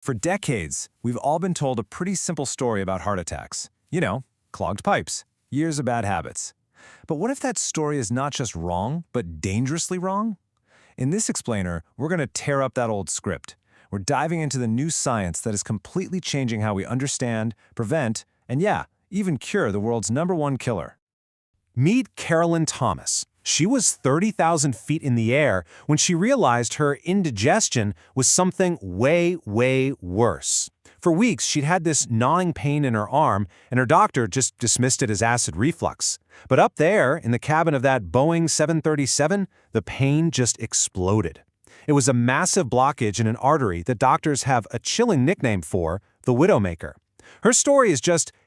For decades, we've all been told a pretty simple story about heart attacks. You know, clogged pipes, years of bad habits. But what if that story is not just wrong, but dangerously wrong? In this explainer, we're going to tear up that old script. We're diving into the new science that is completely changing how we understand, prevent, and yeah, even cure the world's #1 killer. Meet Carolyn Thomas. She was 30,000 feet in the air when she realized her indigestion was something way, way worse. For weeks, she'd had this gnawing pain in her arm, and her doctor just dismissed it as acid reflux. But up there, in the cabin of that Boeing 737, the pain just exploded. It was a massive blockage in an artery that doctors have a chilling nickname for, the Widowmaker. Her story is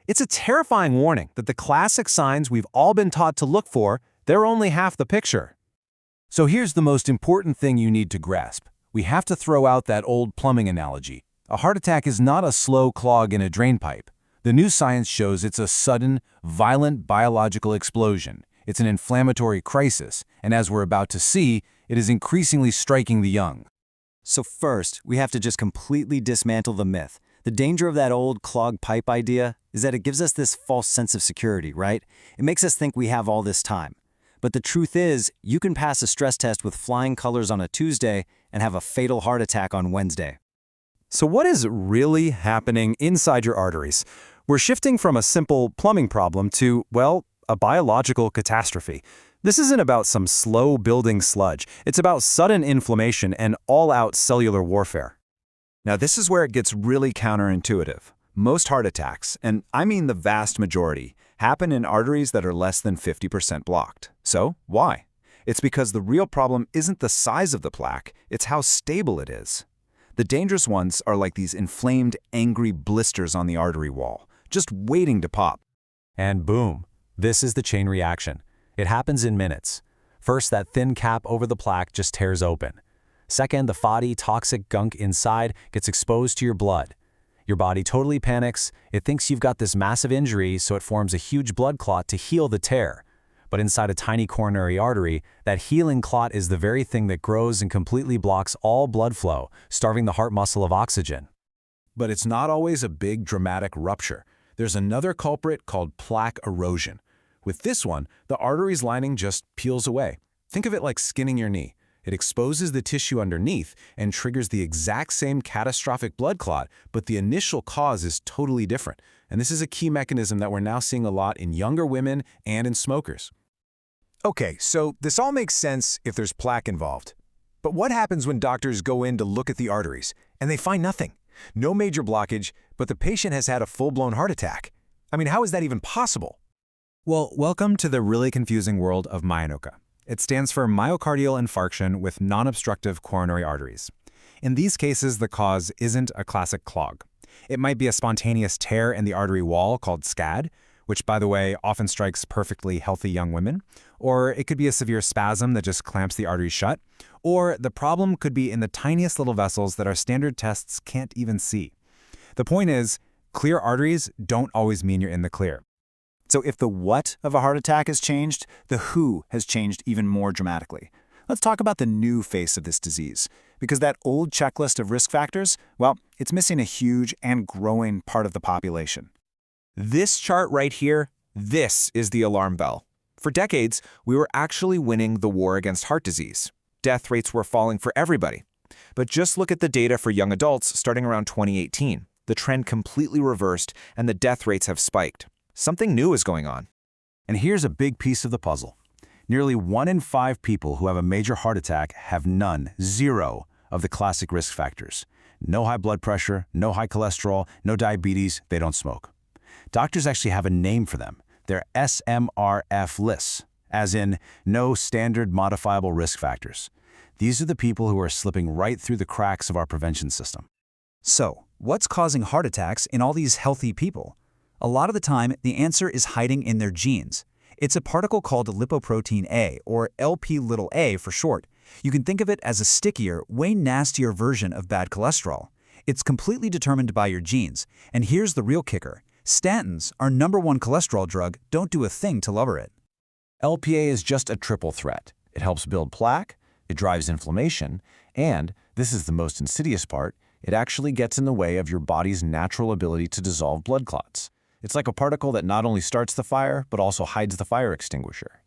it's a terrifying warning that the classic signs we've all been taught to look for, they're only half the picture. So here's the most important thing you need to grasp. We have to throw out that old plumbing analogy. A heart attack is not a slow clog in a drain pipe. The new science shows it's a sudden, violent biological explosion. It's an inflammatory crisis, and as we're about to see, it is increasingly striking the young. So first, we have to just completely dismantle the myth. The danger of that old clogged pipe idea is that it gives us this false sense of security, right? It makes us think we have all this time. But the truth is, you can pass a stress test with flying colors on a Tuesday and have a fatal heart attack on Wednesday. So what is really happening inside your arteries? We're shifting from a simple plumbing problem to, well, a biological catastrophe. This isn't about some slow-building sludge. It's about sudden inflammation and all-out cellular warfare. Now, this is where it gets really counterintuitive. Most heart attacks, and I mean the vast majority, happen in arteries that are less than 50% blocked. So, why? It's because the real problem isn't the size of the plaque, it's how stable it is. The dangerous ones are like these inflamed, angry blisters on the artery wall, just waiting to pop. And boom, this is the chain reaction. It happens in minutes. First, that thin cap over the plaque just tears open. Second, the fatty, toxic gunk inside gets exposed to your blood. Your body totally panics. It thinks you've got this massive injury, so it forms a huge blood clot to heal the tear. But inside a tiny coronary artery, that healing clot is the very thing that grows and completely blocks all blood flow, starving the heart muscle of oxygen. But it's not always a big, dramatic rupture. There's another culprit called plaque erosion. With this one, the artery's lining just peels away. Think of it like skinning your knee. It exposes the tissue underneath and triggers the exact same catastrophic blood clot, but the initial cause is totally different. And this is a key mechanism that we're now seeing a lot in younger women and in smokers. Okay, so this all makes sense if there's plaque involved. But what happens when doctors go in to look at the arteries and they find nothing? No major blockage, but the patient has had a full-blown heart attack. I mean, how is that even possible? Well, welcome to the really confusing world of MINOCA. It stands for myocardial infarction with non-obstructive coronary arteries. In these cases, the cause isn't a classic clog. It might be a spontaneous tear in the artery wall called SCAD, which, by the way, often strikes perfectly healthy young women, or it could be a severe spasm that just clamps the artery shut, or the problem could be in the tiniest little vessels that our standard tests can't even see. The point is, clear arteries don't always mean you're in the clear. So if the what of a heart attack has changed, the who has changed even more dramatically. Let's talk about the new face of this disease, because that old checklist of risk factors, well, it's missing a huge and growing part of the population. This chart right here, this is the alarm bell. For decades, we were actually winning the war against heart disease. Death rates were falling for everybody. But just look at the data for young adults starting around 2018. The trend completely reversed, and the death rates have spiked. Something new is going on. And here's a big piece of the puzzle. Nearly 1 in 5 people who have a major heart attack have zero of the classic risk factors. No high blood pressure, no high cholesterol, no diabetes, they don't smoke. Doctors actually have a name for them. They're SMuRFless, as in no standard modifiable risk factors. These are the people who are slipping right through the cracks of our prevention system. So, what's causing heart attacks in all these healthy people? A lot of the time, the answer is hiding in their genes. It's a particle called Lipoprotein A, or Lp(a) for short. You can think of it as a stickier, way nastier version of bad cholesterol. It's completely determined by your genes. And here's the real kicker. Statins, our #1 cholesterol drug, don't do a thing to lower it. Lpa is just a triple threat. It helps build plaque, it drives inflammation, and, this is the most insidious part, It actually gets in the way of your body's natural ability to dissolve blood clots. It's like a particle that not only starts the fire, but also hides the fire extinguisher.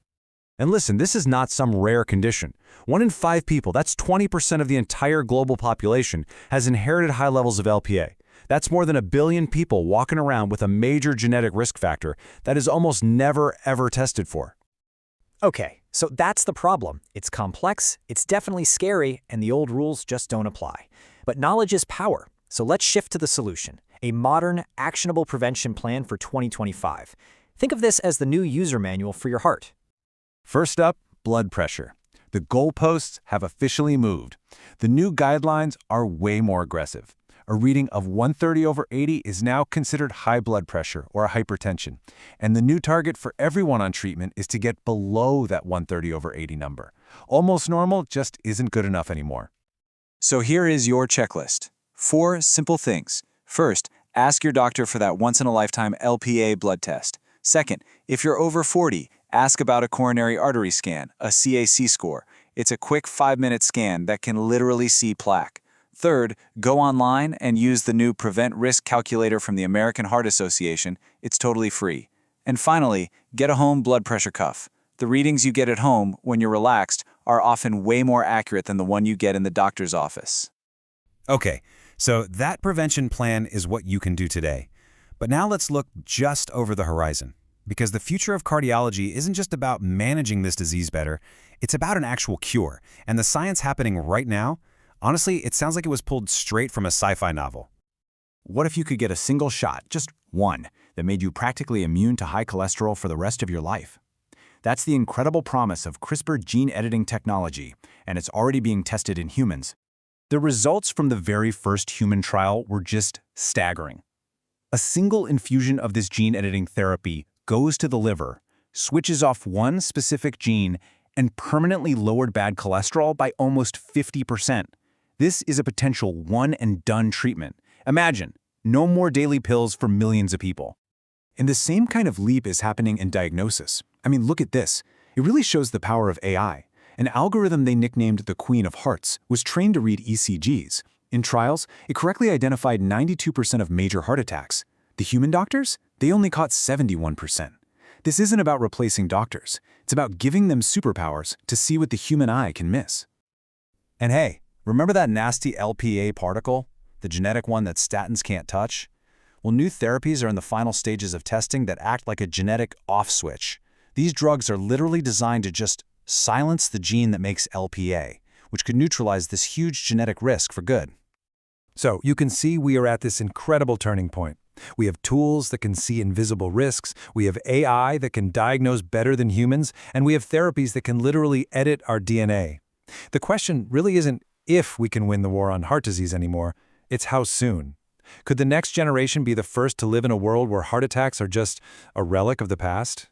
And listen, this is not some rare condition. 1 in 5 people, that's 20% of the entire global population, has inherited high levels of LPA. That's more than 1 billion people walking around with a major genetic risk factor that is almost never, ever tested for. Okay, so that's the problem. It's complex, it's definitely scary, and the old rules just don't apply. But knowledge is power, so let's shift to the solution. A modern, actionable prevention plan for 2025. Think of this as the new user manual for your heart. First up, blood pressure. The goalposts have officially moved. The new guidelines are way more aggressive. A reading of 130/80 is now considered high blood pressure or hypertension, and the new target for everyone on treatment is to get below that 130/80 number. Almost normal just isn't good enough anymore. So here is your checklist. 4 simple things. First, ask your doctor for that once-in-a-lifetime LPA blood test. Second, if you're over 40, ask about a coronary artery scan, a CAC score. It's a quick 5-minute scan that can literally see plaque. Third, go online and use the new Prevent Risk Calculator from the American Heart Association. It's totally free. And finally, get a home blood pressure cuff. The readings you get at home when you're relaxed are often way more accurate than the one you get in the doctor's office. Okay, so that prevention plan is what you can do today. But now let's look just over the horizon. Because the future of cardiology isn't just about managing this disease better, it's about an actual cure. And the science happening right now, honestly, it sounds like it was pulled straight from a sci-fi novel. What if you could get a single shot, just one, that made you practically immune to high cholesterol for the rest of your life? That's the incredible promise of CRISPR gene editing technology, and it's already being tested in humans. The results from the very first human trial were just staggering. A single infusion of this gene editing therapy goes to the liver, switches off one specific gene, and permanently lowered bad cholesterol by almost 50%. This is a potential one-and-done treatment. Imagine, no more daily pills for millions of people. And the same kind of leap is happening in diagnosis. I mean, look at this. It really shows the power of AI. An algorithm they nicknamed the Queen of Hearts was trained to read ECGs. In trials, it correctly identified 92% of major heart attacks. The human doctors? They only caught 71%. This isn't about replacing doctors. It's about giving them superpowers to see what the human eye can miss. And hey, remember that nasty LPA particle? The genetic one that statins can't touch? Well, new therapies are in the final stages of testing that act like a genetic off switch. These drugs are literally designed to just silence the gene that makes LPA, which could neutralize this huge genetic risk for good. So you can see we are at this incredible turning point. We have tools that can see invisible risks, we have AI that can diagnose better than humans, and we have therapies that can literally edit our DNA. The question really isn't if we can win the war on heart disease anymore, it's how soon. Could the next generation be the first to live in a world where heart attacks are just a relic of the past?